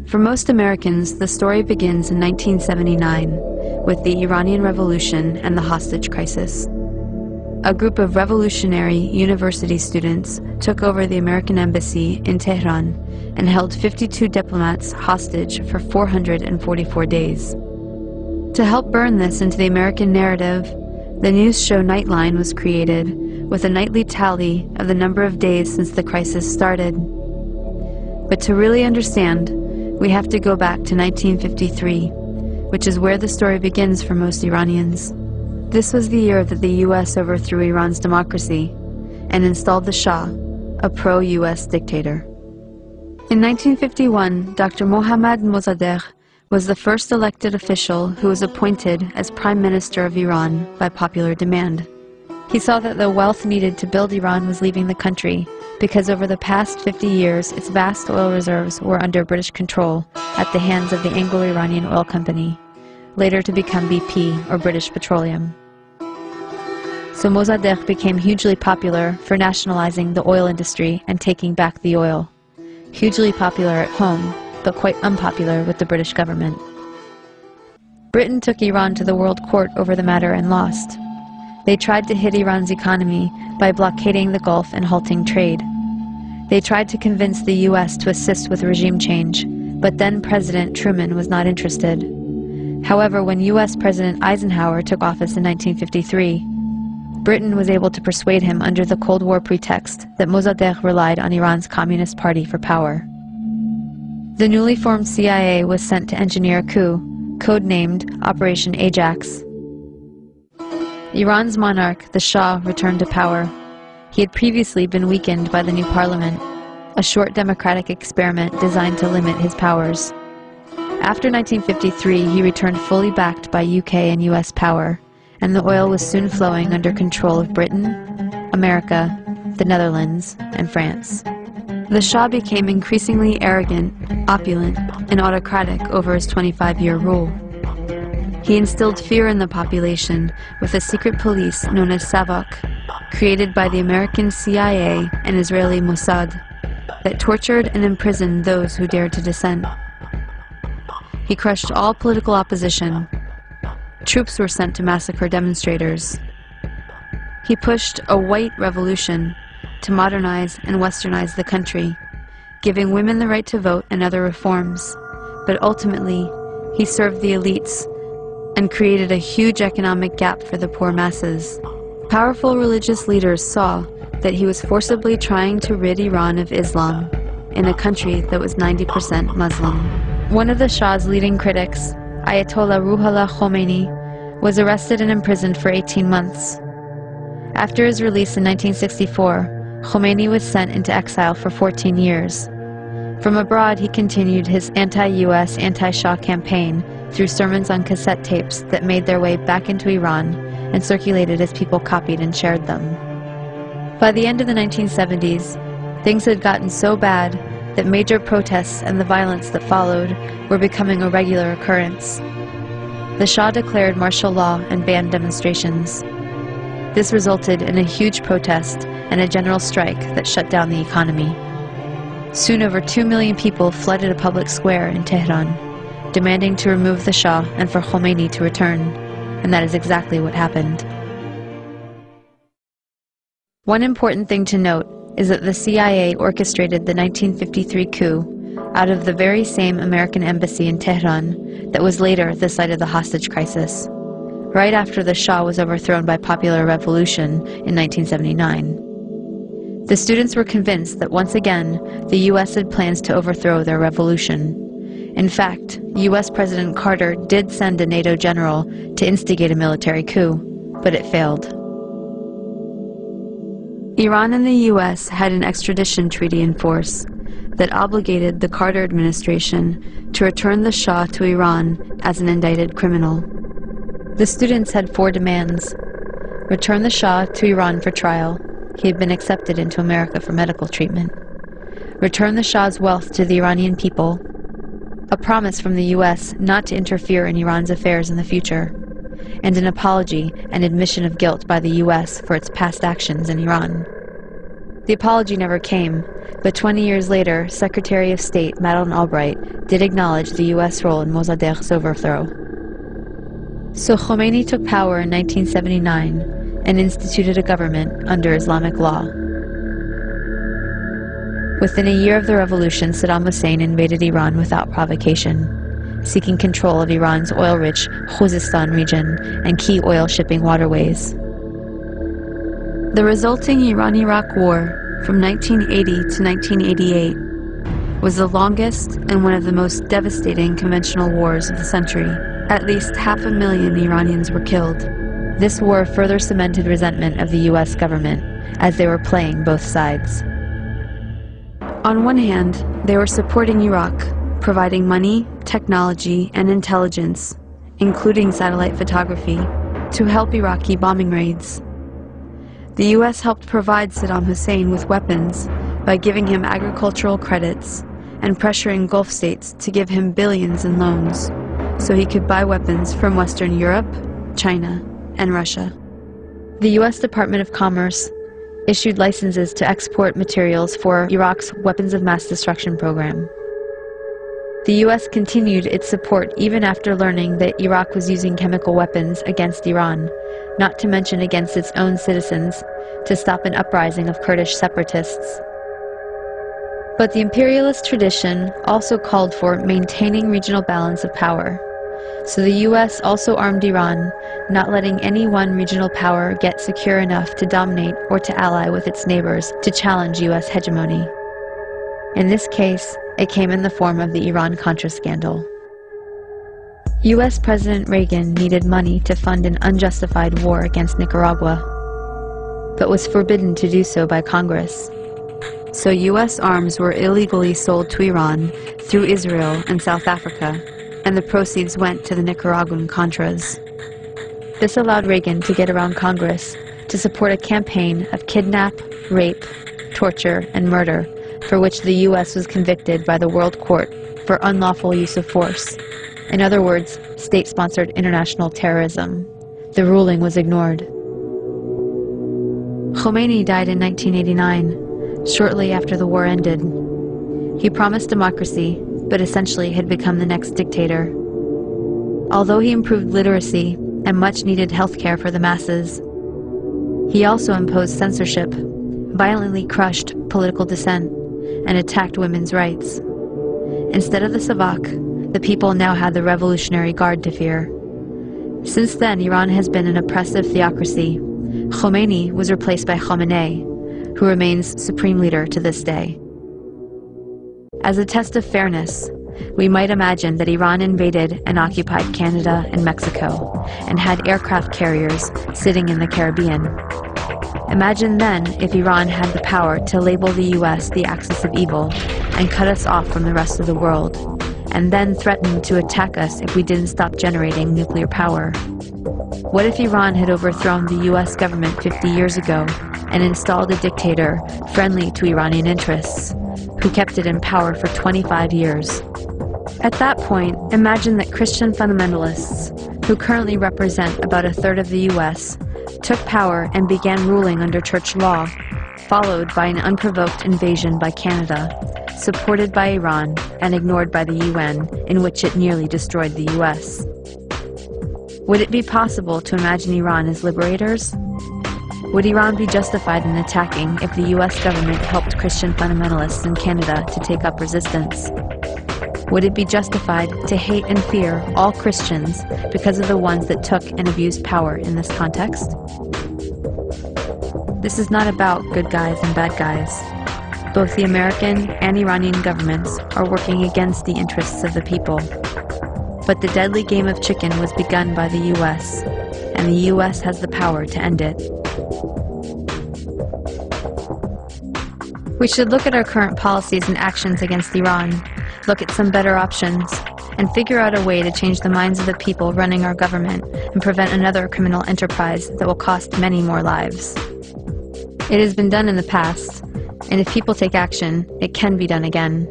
For most Americans, the story begins in 1979 with the Iranian Revolution and the hostage crisis. A group of revolutionary university students took over the American embassy in Tehran and held 52 diplomats hostage for 444 days. To help burn this into the American narrative, the news show Nightline was created with a nightly tally of the number of days since the crisis started. But to really understand, we have to go back to 1953, which is where the story begins for most Iranians. This was the year that the US overthrew Iran's democracy and installed the Shah, a pro-US dictator. In 1951, Dr. Mohammad Mossadegh was the first elected official who was appointed as Prime Minister of Iran by popular demand. He saw that the wealth needed to build Iran was leaving the country because over the past 50 years, its vast oil reserves were under British control at the hands of the Anglo-Iranian Oil Company, later to become BP, or British Petroleum. So Mossadegh became hugely popular for nationalizing the oil industry and taking back the oil. Hugely popular at home, but quite unpopular with the British government. Britain took Iran to the World Court over the matter and lost. They tried to hit Iran's economy by blockading the Gulf and halting trade. They tried to convince the US to assist with regime change, but then President Truman was not interested. However, when US President Eisenhower took office in 1953, Britain was able to persuade him under the Cold War pretext that Mossadegh relied on Iran's Communist Party for power. The newly formed CIA was sent to engineer a coup, codenamed Operation Ajax. Iran's monarch, the Shah, returned to power. He had previously been weakened by the new parliament, a short democratic experiment designed to limit his powers. After 1953, he returned fully backed by UK and US power, and the oil was soon flowing under control of Britain, America, the Netherlands, and France. The Shah became increasingly arrogant, opulent, and autocratic over his 25-year rule. He instilled fear in the population with a secret police known as Savak, created by the American CIA and Israeli Mossad, that tortured and imprisoned those who dared to dissent. He crushed all political opposition. Troops were sent to massacre demonstrators. He pushed a white revolution to modernize and westernize the country, giving women the right to vote and other reforms. But ultimately, he served the elites and created a huge economic gap for the poor masses. Powerful religious leaders saw that he was forcibly trying to rid Iran of Islam in a country that was 90% Muslim. One of the Shah's leading critics, Ayatollah Ruhollah Khomeini, was arrested and imprisoned for 18 months. After his release in 1964, Khomeini was sent into exile for 14 years. From abroad, he continued his anti-US, anti-Shah campaign through sermons on cassette tapes that made their way back into Iran and circulated as people copied and shared them. By the end of the 1970s, things had gotten so bad that major protests and the violence that followed were becoming a regular occurrence. The Shah declared martial law and banned demonstrations. This resulted in a huge protest and a general strike that shut down the economy. Soon over 2 million people flooded a public square in Tehran, demanding to remove the Shah and for Khomeini to return, and that is exactly what happened. One important thing to note is that the CIA orchestrated the 1953 coup out of the very same American embassy in Tehran that was later the site of the hostage crisis, right after the Shah was overthrown by popular revolution in 1979. The students were convinced that once again, the US had plans to overthrow their revolution. In fact, US President Carter did send a NATO general to instigate a military coup, but it failed. Iran and the US had an extradition treaty in force that obligated the Carter administration to return the Shah to Iran as an indicted criminal. The students had 4 demands. Return the Shah to Iran for trial. He had been accepted into America for medical treatment. Return the Shah's wealth to the Iranian people. A promise from the US not to interfere in Iran's affairs in the future. And an apology and admission of guilt by the US for its past actions in Iran. The apology never came, But 20 years later, Secretary of State Madeleine Albright did acknowledge the U.S. role in Mossadegh's overthrow. So Khomeini took power in 1979 and instituted a government under Islamic law. Within a year of the revolution, Saddam Hussein invaded Iran without provocation, seeking control of Iran's oil-rich Khuzestan region and key oil shipping waterways. The resulting Iran-Iraq War from 1980 to 1988 was the longest and one of the most devastating conventional wars of the century. At least 500,000 Iranians were killed. This war further cemented resentment of the U.S. government, as they were playing both sides. On one hand, they were supporting Iraq, providing money, technology, and intelligence, including satellite photography, to help Iraqi bombing raids. The U.S. helped provide Saddam Hussein with weapons by giving him agricultural credits and pressuring Gulf states to give him billions in loans so he could buy weapons from Western Europe, China, and Russia. The U.S. Department of Commerce issued licenses to export materials for Iraq's weapons of mass destruction program. The U.S. continued its support even after learning that Iraq was using chemical weapons against Iran, not to mention against its own citizens, to stop an uprising of Kurdish separatists. But the imperialist tradition also called for maintaining regional balance of power. So the U.S. also armed Iran, not letting any one regional power get secure enough to dominate or to ally with its neighbors to challenge U.S. hegemony. In this case, it came in the form of the Iran-Contra scandal. U.S. President Reagan needed money to fund an unjustified war against Nicaragua, but was forbidden to do so by Congress. So U.S. arms were illegally sold to Iran through Israel and South Africa, and the proceeds went to the Nicaraguan Contras. This allowed Reagan to get around Congress to support a campaign of kidnap, rape, torture, and murder, for which the U.S. was convicted by the World Court for unlawful use of force. In other words, state-sponsored international terrorism. The ruling was ignored. Khomeini died in 1989, shortly after the war ended. He promised democracy, but essentially had become the next dictator. Although he improved literacy and much-needed health care for the masses, he also imposed censorship, violently crushed political dissent, and attacked women's rights. Instead of the Savak, the people now had the Revolutionary Guard to fear. Since then, Iran has been an oppressive theocracy. Khomeini was replaced by Khamenei, who remains supreme leader to this day. As a test of fairness, we might imagine that Iran invaded and occupied Canada and Mexico, and had aircraft carriers sitting in the Caribbean. Imagine then if Iran had the power to label the U.S. the axis of evil and cut us off from the rest of the world, and then threatened to attack us if we didn't stop generating nuclear power. What if Iran had overthrown the U.S. government 50 years ago and installed a dictator friendly to Iranian interests, who kept it in power for 25 years? At that point, imagine that Christian fundamentalists, who currently represent about a third of the U.S., took power and began ruling under church law, followed by an unprovoked invasion by Canada, supported by Iran and ignored by the UN, in which it nearly destroyed the US. Would it be possible to imagine Iran as liberators? Would Iran be justified in attacking if the US government helped Christian fundamentalists in Canada to take up resistance? Would it be justified to hate and fear all Christians because of the ones that took and abused power in this context? This is not about good guys and bad guys. Both the American and Iranian governments are working against the interests of the people. But the deadly game of chicken was begun by the US, and the US has the power to end it. We should look at our current policies and actions against Iran, look at some better options, and figure out a way to change the minds of the people running our government and prevent another criminal enterprise that will cost many more lives. It has been done in the past, and if people take action, it can be done again.